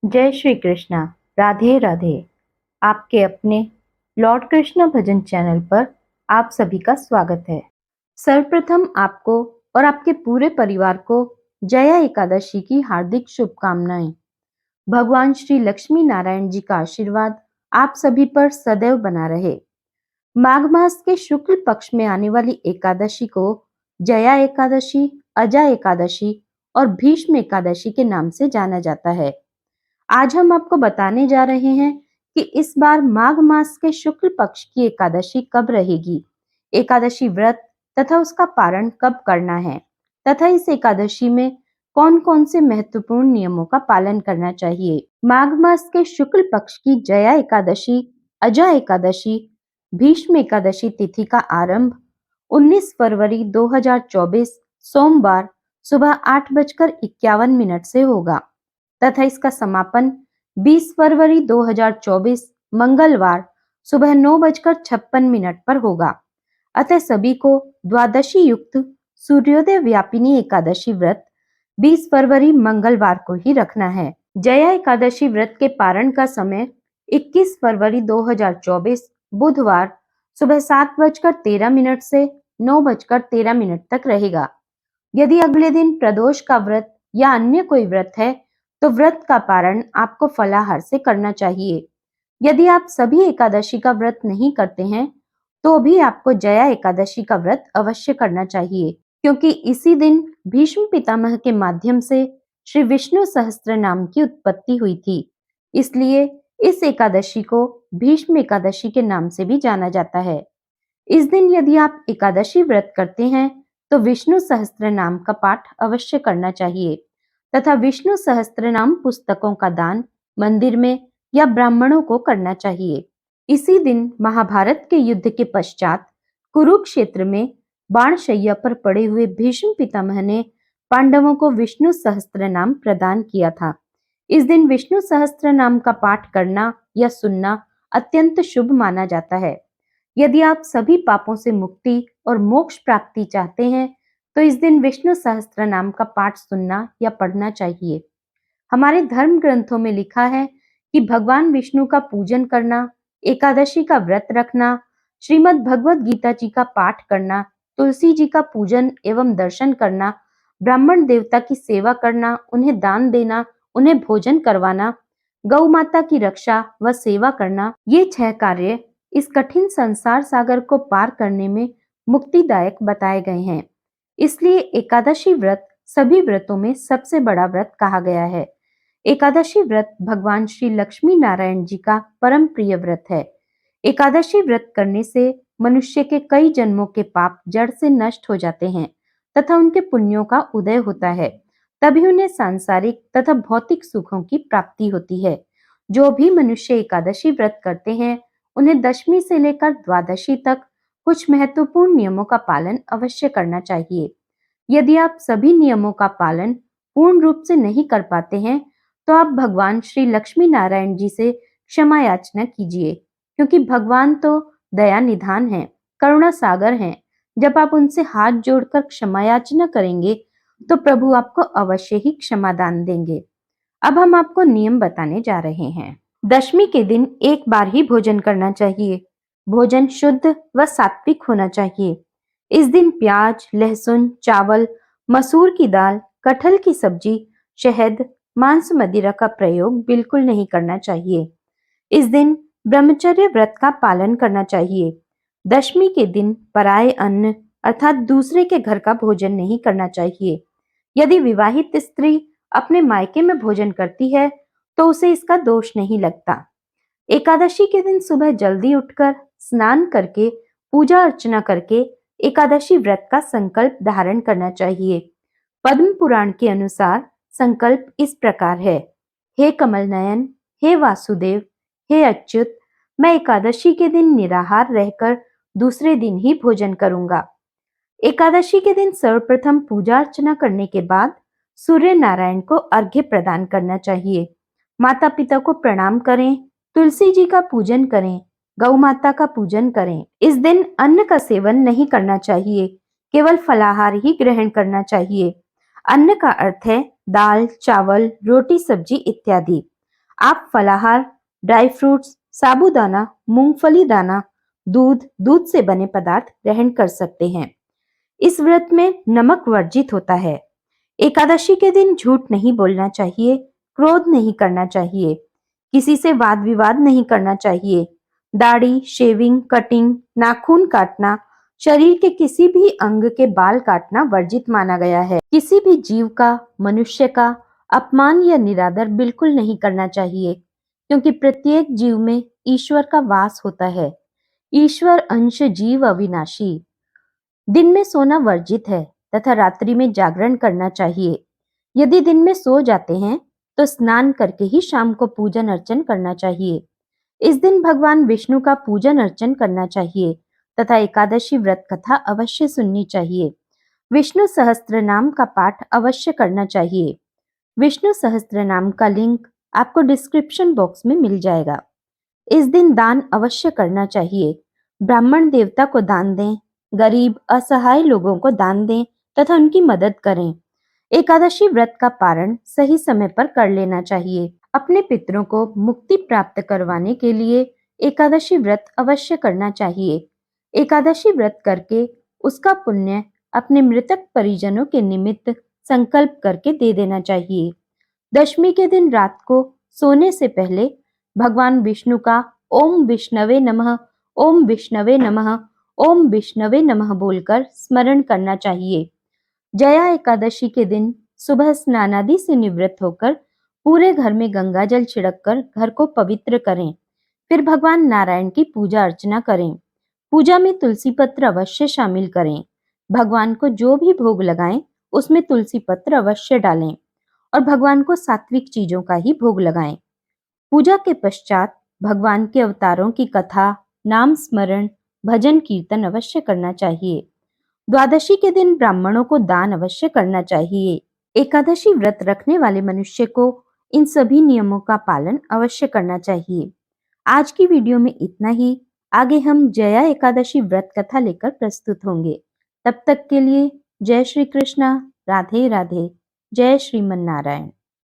जय श्री कृष्णा। राधे राधे। आपके अपने लॉर्ड कृष्ण भजन चैनल पर आप सभी का स्वागत है। सर्वप्रथम आपको और आपके पूरे परिवार को जया एकादशी की हार्दिक शुभकामनाएं। भगवान श्री लक्ष्मी नारायण जी का आशीर्वाद आप सभी पर सदैव बना रहे। माघ मास के शुक्ल पक्ष में आने वाली एकादशी को जया एकादशी, अजा एकादशी और भीष्म एकादशी के नाम से जाना जाता है। आज हम आपको बताने जा रहे हैं कि इस बार माघ मास के शुक्ल पक्ष की एकादशी कब रहेगी, एकादशी व्रत तथा उसका पारण कब करना है तथा इस एकादशी में कौन कौन से महत्वपूर्ण नियमों का पालन करना चाहिए। माघ मास के शुक्ल पक्ष की जया एकादशी, अजा एकादशी, भीष्म एकादशी तिथि का आरंभ 19 फरवरी 2024 सोमवार सुबह 8:51 से होगा तथा इसका समापन 20 फरवरी 2024 मंगलवार सुबह 9:56 पर होगा। अतः सभी को द्वादशी युक्त सूर्योदय व्यापिनी एकादशी व्रत 20 फरवरी मंगलवार को ही रखना है। जया एकादशी व्रत के पारण का समय 21 फरवरी 2024 बुधवार सुबह 7:13 से 9:13 तक रहेगा। यदि अगले दिन प्रदोष का व्रत या अन्य कोई व्रत है तो व्रत का पारण आपको फलाहार से करना चाहिए। यदि आप सभी एकादशी का व्रत नहीं करते हैं तो भी आपको जया एकादशी का व्रत अवश्य करना चाहिए, क्योंकि इसी दिन भीष्म पितामह के माध्यम से श्री विष्णु सहस्त्र नाम की उत्पत्ति हुई थी। इसलिए इस एकादशी को भीष्म एकादशी के नाम से भी जाना जाता है। इस दिन यदि आप एकादशी व्रत करते हैं तो विष्णु सहस्त्र नाम का पाठ अवश्य करना चाहिए तथा विष्णु सहस्त्र नाम पुस्तकों का दान मंदिर में या ब्राह्मणों को करना चाहिए। इसी दिन महाभारत के युद्ध के पश्चात कुरुक्षेत्र में बाणशैया पर पड़े हुए भीष्म पितामह ने पांडवों को विष्णु सहस्त्र नाम प्रदान किया था। इस दिन विष्णु सहस्त्र नाम का पाठ करना या सुनना अत्यंत शुभ माना जाता है। यदि आप सभी पापों से मुक्ति और मोक्ष प्राप्ति चाहते हैं तो इस दिन विष्णु सहस्त्र नाम का पाठ सुनना या पढ़ना चाहिए। हमारे धर्म ग्रंथों में लिखा है कि भगवान विष्णु का पूजन करना, एकादशी का व्रत रखना, श्रीमद् भगवत गीता जी का पाठ करना, तुलसी जी का पूजन एवं दर्शन करना, ब्राह्मण देवता की सेवा करना, उन्हें दान देना, उन्हें भोजन करवाना, गौ माता की रक्षा व सेवा करना, ये 6 कार्य इस कठिन संसार सागर को पार करने में मुक्तिदायक बताए गए हैं। इसलिए एकादशी व्रत सभी व्रतों में सबसे बड़ा व्रत कहा गया है। एकादशी व्रत भगवान श्री लक्ष्मी नारायण जी का परम प्रिय व्रत है। एकादशी व्रत करने से मनुष्य के कई जन्मों के पाप जड़ से नष्ट हो जाते हैं तथा उनके पुण्यों का उदय होता है। तभी उन्हें सांसारिक तथा भौतिक सुखों की प्राप्ति होती है। जो भी मनुष्य एकादशी व्रत करते हैं उन्हें दशमी से लेकर द्वादशी तक कुछ महत्वपूर्ण नियमों का पालन अवश्य करना चाहिए। यदि आप सभी नियमों का पालन पूर्ण रूप से नहीं कर पाते हैं तो आप भगवान श्री लक्ष्मी नारायण जी से क्षमा याचना कीजिए, क्योंकि भगवान तो दया निधान है, करुणा सागर हैं। जब आप उनसे हाथ जोड़कर क्षमा याचना करेंगे तो प्रभु आपको अवश्य ही क्षमा दान देंगे। अब हम आपको नियम बताने जा रहे हैं। दशमी के दिन एक बार ही भोजन करना चाहिए। भोजन शुद्ध व सात्विक होना चाहिए। इस दिन प्याज, लहसुन, चावल, मसूर की दाल, कटहल की सब्जी, शहद, मांस मदिरा का प्रयोग बिल्कुल नहीं करना चाहिए। इस दिन ब्रह्मचर्य व्रत का पालन करना चाहिए। दशमी के दिन पराये अन्न अर्थात दूसरे के घर का भोजन नहीं करना चाहिए। यदि विवाहित स्त्री अपने मायके में भोजन करती है तो उसे इसका दोष नहीं लगता। एकादशी के दिन सुबह जल्दी उठकर स्नान करके पूजा अर्चना करके एकादशी व्रत का संकल्प धारण करना चाहिए। पद्म पुराण के अनुसार संकल्प इस प्रकार है। हे कमल नयन, हे वासुदेव, हे अच्युत, मैं एकादशी के दिन निराहार रहकर दूसरे दिन ही भोजन करूंगा। एकादशी के दिन सर्वप्रथम पूजा अर्चना करने के बाद सूर्य नारायण को अर्घ्य प्रदान करना चाहिए। माता पिता को प्रणाम करें, तुलसी जी का पूजन करें, गौ माता का पूजन करें। इस दिन अन्न का सेवन नहीं करना चाहिए, केवल फलाहार ही ग्रहण करना चाहिए। अन्न का अर्थ है दाल, चावल, रोटी, सब्जी इत्यादि। आप फलाहार, ड्राई फ्रूट्स, साबूदाना, मूंगफली दाना, दूध, दूध से बने पदार्थ ग्रहण कर सकते हैं। इस व्रत में नमक वर्जित होता है। एकादशी के दिन झूठ नहीं बोलना चाहिए, क्रोध नहीं करना चाहिए, किसी से वाद विवाद नहीं करना चाहिए। दाढ़ी, शेविंग, कटिंग, नाखून काटना, शरीर के किसी भी अंग के बाल काटना वर्जित माना गया है। किसी भी जीव का, मनुष्य का अपमान या निरादर बिल्कुल नहीं करना चाहिए, क्योंकि प्रत्येक जीव में ईश्वर का वास होता है। ईश्वर अंश जीव अविनाशी। दिन में सोना वर्जित है तथा रात्रि में जागरण करना चाहिए। यदि दिन में सो जाते हैं तो स्नान करके ही शाम को पूजन अर्चन करना चाहिए। इस दिन भगवान विष्णु का पूजन अर्चन करना चाहिए तथा एकादशी व्रत कथा अवश्य सुननी चाहिए। विष्णु सहस्त्र नाम का पाठ अवश्य करना चाहिए। विष्णु सहस्त्र नाम का लिंक आपको डिस्क्रिप्शन बॉक्स में मिल जाएगा। इस दिन दान अवश्य करना चाहिए। ब्राह्मण देवता को दान दें, गरीब असहाय लोगों को दान दें तथा उनकी मदद करें। एकादशी व्रत का पारण सही समय पर कर लेना चाहिए। अपने पितरों को मुक्ति प्राप्त करवाने के लिए एकादशी व्रत अवश्य करना चाहिए। एकादशी व्रत करके उसका पुण्य अपने मृतक परिजनों के निमित्त संकल्प करके दे देना चाहिए। दशमी के दिन रात को सोने से पहले भगवान विष्णु का ओम विष्णवे नमः, ओम विष्णवे नमः, ओम विष्णवे नमः बोलकर स्मरण करना चाहिए। जया एकादशी के दिन सुबह स्नानादि से निवृत्त होकर पूरे घर में गंगा जल छिड़ककर घर को पवित्र करें। फिर भगवान नारायण की पूजा अर्चना करें। पूजा में तुलसी पत्र अवश्य शामिल करें। भगवान को जो भी भोग लगाएं उसमें तुलसी पत्र अवश्य डालें और भगवान को सात्विक चीजों का ही भोग लगाएं। पूजा के पश्चात भगवान के अवतारों की कथा, नाम स्मरण, भजन कीर्तन अवश्य करना चाहिए। द्वादशी के दिन ब्राह्मणों को दान अवश्य करना चाहिए। एकादशी व्रत रखने वाले मनुष्य को इन सभी नियमों का पालन अवश्य करना चाहिए। आज की वीडियो में इतना ही। आगे हम जया एकादशी व्रत कथा लेकर प्रस्तुत होंगे। तब तक के लिए जय श्री कृष्णा, राधे राधे, जय श्रीमन नारायण।